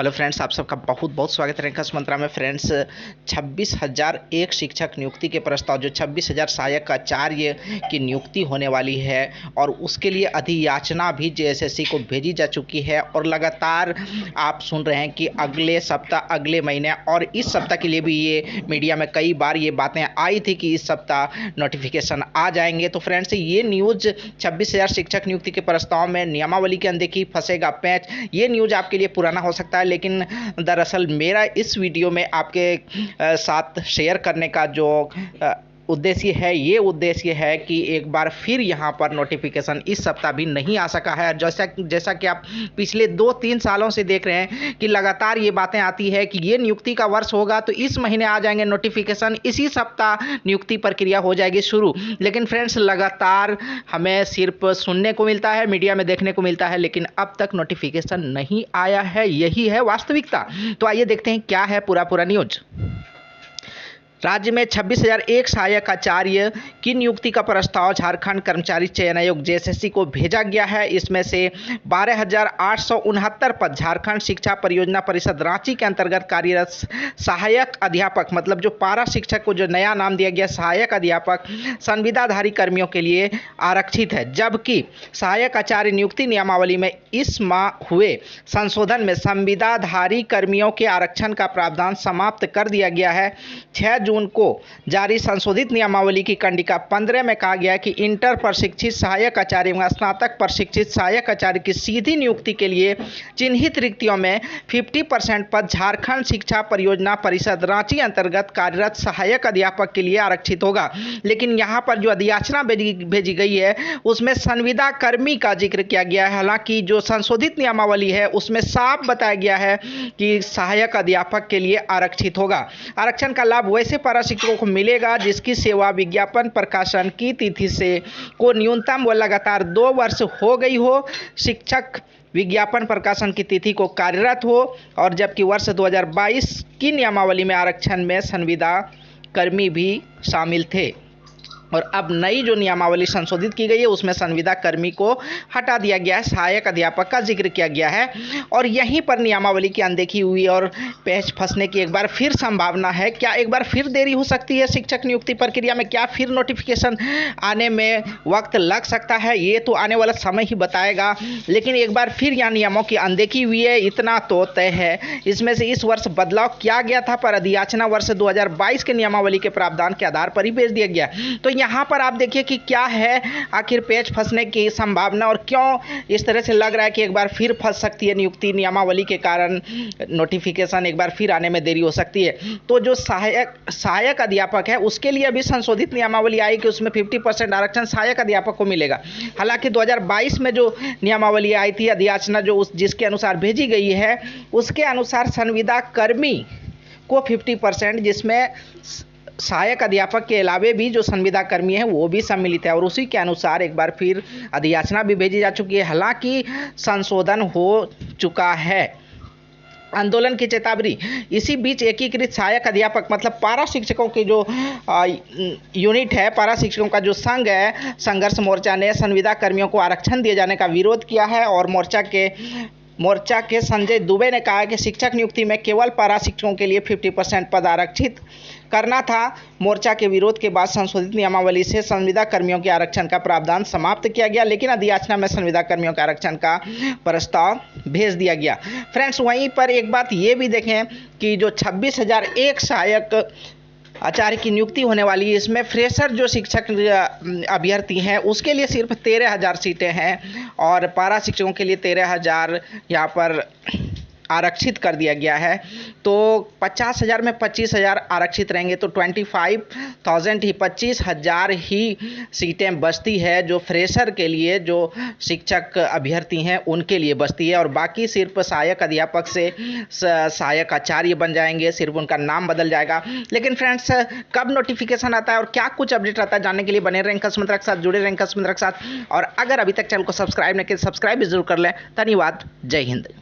Hello friends, आप सबका बहुत बहुत स्वागत है रैंकर्स मंत्रा में। फ्रेंड्स, 26,001 शिक्षक नियुक्ति के प्रस्ताव, जो 26,000 सहायक आचार्य की नियुक्ति होने वाली है और उसके लिए अधियाचना भी जेएसएससी को भेजी जा चुकी है। और लगातार आप सुन रहे हैं कि अगले सप्ताह, अगले महीने और इस सप्ताह के लिए भी ये मीडिया में कई बार ये बातें आई थी कि इस सप्ताह नोटिफिकेशन आ जाएंगे। तो फ्रेंड्स, ये न्यूज़ 26,000 शिक्षक नियुक्ति के प्रस्ताव में नियमावली की अनदेखी, फंसेगा पैंच, ये न्यूज़ आपके लिए पुराना हो सकता है, लेकिन दरअसल मेरा इस वीडियो में आपके साथ शेयर करने का जो उद्देश्य है, ये उद्देश्य है कि एक बार फिर यहाँ पर नोटिफिकेशन इस सप्ताह भी नहीं आ सका है। जैसा कि आप पिछले 2-3 सालों से देख रहे हैं कि लगातार ये बातें आती है कि ये नियुक्ति का वर्ष होगा तो इस महीने आ जाएंगे नोटिफिकेशन, इसी सप्ताह नियुक्ति प्रक्रिया हो जाएगी शुरू। लेकिन फ्रेंड्स, लगातार हमें सिर्फ सुनने को मिलता है, मीडिया में देखने को मिलता है, लेकिन अब तक नोटिफिकेशन नहीं आया है। यही है वास्तविकता। तो आइए देखते हैं क्या है पूरा न्यूज। राज्य में 26,001 सहायक आचार्य की नियुक्ति का प्रस्ताव झारखंड कर्मचारी चयन आयोग जेएसएससी को भेजा गया है। इसमें से 12,869 पद झारखंड शिक्षा परियोजना परिषद रांची के अंतर्गत कार्यरत सहायक अध्यापक, मतलब जो पारा शिक्षक को जो नया नाम दिया गया सहायक अध्यापक, संविदाधारी कर्मियों के लिए आरक्षित है। जबकि सहायक आचार्य नियुक्ति नियमावली में इस माह हुए संशोधन में संविदाधारी कर्मियों के आरक्षण का प्रावधान समाप्त कर दिया गया है। 6 जून को जारी संशोधित नियमावली की कंडिका 15 में कहा गया है कि इंटर प्रशिक्षित सहायक आचार्य एवं स्नातक प्रशिक्षित सहायक आचार्य की सीधी नियुक्ति के लिए चिन्हित रिक्तियों में 50% पद झारखंड शिक्षा परियोजना परिषद रांची अंतर्गत कार्यरत सहायक अध्यापक के लिए आरक्षित होगा। लेकिन यहाँ पर जो अधियाचना भेजी गई है उसमें संविदा कर्मी का जिक्र किया गया है। हालांकि जो संशोधित नियमावली है उसमें साफ बताया गया है कि सहायक अध्यापक के लिए आरक्षित होगा। आरक्षण का लाभ वैसे पारा शिक्षकों को मिलेगा जिसकी सेवा विज्ञापन प्रकाशन की तिथि से को न्यूनतम व लगातार 2 वर्ष हो गई हो, शिक्षक विज्ञापन प्रकाशन की तिथि को कार्यरत हो, और जबकि वर्ष 2022 की नियमावली में आरक्षण में संविदा कर्मी भी शामिल थे। और अब नई जो नियमावली संशोधित की गई है उसमें संविदा कर्मी को हटा दिया गया है, सहायक अध्यापक का जिक्र किया गया है। और यहीं पर नियमावली की अनदेखी हुई और पेच फंसने की एक बार फिर संभावना है। क्या एक बार फिर देरी हो सकती है शिक्षक नियुक्ति प्रक्रिया में? क्या फिर नोटिफिकेशन आने में वक्त लग सकता है? ये तो आने वाला समय ही बताएगा। लेकिन एक बार फिर यहाँ नियमों की अनदेखी हुई है, इतना तो तय है। इसमें से इस वर्ष बदलाव किया गया था, पर अधियाचना वर्ष 2022 के नियमावली के प्रावधान के आधार पर ही भेज दिया गया। तो यहाँ पर आप देखिए कि क्या है आखिर पेच फंसने की संभावना, और क्यों इस तरह से लग रहा है कि एक बार फिर फंस सकती है नियुक्ति नियमावली के कारण, नोटिफिकेशन एक बार फिर आने में देरी हो सकती है। तो जो सहायक अध्यापक है उसके लिए अभी संशोधित नियमावली आई कि उसमें 50% आरक्षण सहायक अध्यापक को मिलेगा। हालांकि 2022 में जो नियमावली आई थी, अधियाचना जो जिसके अनुसार भेजी गई है, उसके अनुसार संविदा कर्मी को 50%, जिसमें सहायक अध्यापक के अलावे भी जो संविदा कर्मी है वो भी सम्मिलित है। और उसी के अनुसार एक बार फिर अधियाचना भी भेजी जा चुकी है। हालांकि संशोधन हो चुका है। आंदोलन की चेतावनी। इसी बीच एकीकृत सहायक अध्यापक, मतलब पारा शिक्षकों की जो यूनिट है, पारा शिक्षकों का जो संघ है, संघर्ष मोर्चा ने संविदा कर्मियों को आरक्षण दिए जाने का विरोध किया है। और मोर्चा के संजय दुबे ने कहा कि शिक्षक नियुक्ति में केवल पारा शिक्षकों के लिए 50% पद आरक्षित करना था। मोर्चा के विरोध के बाद संशोधित नियमावली से संविदा कर्मियों के आरक्षण का प्रावधान समाप्त किया गया, लेकिन अधियाचना में संविदा कर्मियों के आरक्षण का प्रस्ताव भेज दिया गया। फ्रेंड्स, वहीं पर एक बात ये भी देखें कि जो 26,001 सहायक आचार्य की नियुक्ति होने वाली है, इसमें फ्रेशर जो शिक्षक अभ्यर्थी हैं उसके लिए सिर्फ 13,000 सीटें हैं, और पारा शिक्षकों के लिए 13,000 यहाँ पर आरक्षित कर दिया गया है। तो 50,000 में 25,000 आरक्षित रहेंगे, तो 25,000 ही 25,000 ही सीटें बचती है जो फ्रेशर के लिए, जो शिक्षक अभ्यर्थी हैं उनके लिए बचती है। और बाकी सिर्फ सहायक अध्यापक से सहायक आचार्य बन जाएंगे, सिर्फ उनका नाम बदल जाएगा। लेकिन फ्रेंड्स, कब नोटिफिकेशन आता है और क्या कुछ अपडेट आता है जानने के लिए बने रहें रैंकर्स मंत्रा के साथ, जुड़े रहें रैंकर्स मंत्रा के साथ। और अगर अभी तक चैनल को सब्सक्राइब नहीं किया, सब्सक्राइब भी जरूर कर लें। धन्यवाद। जय हिंद।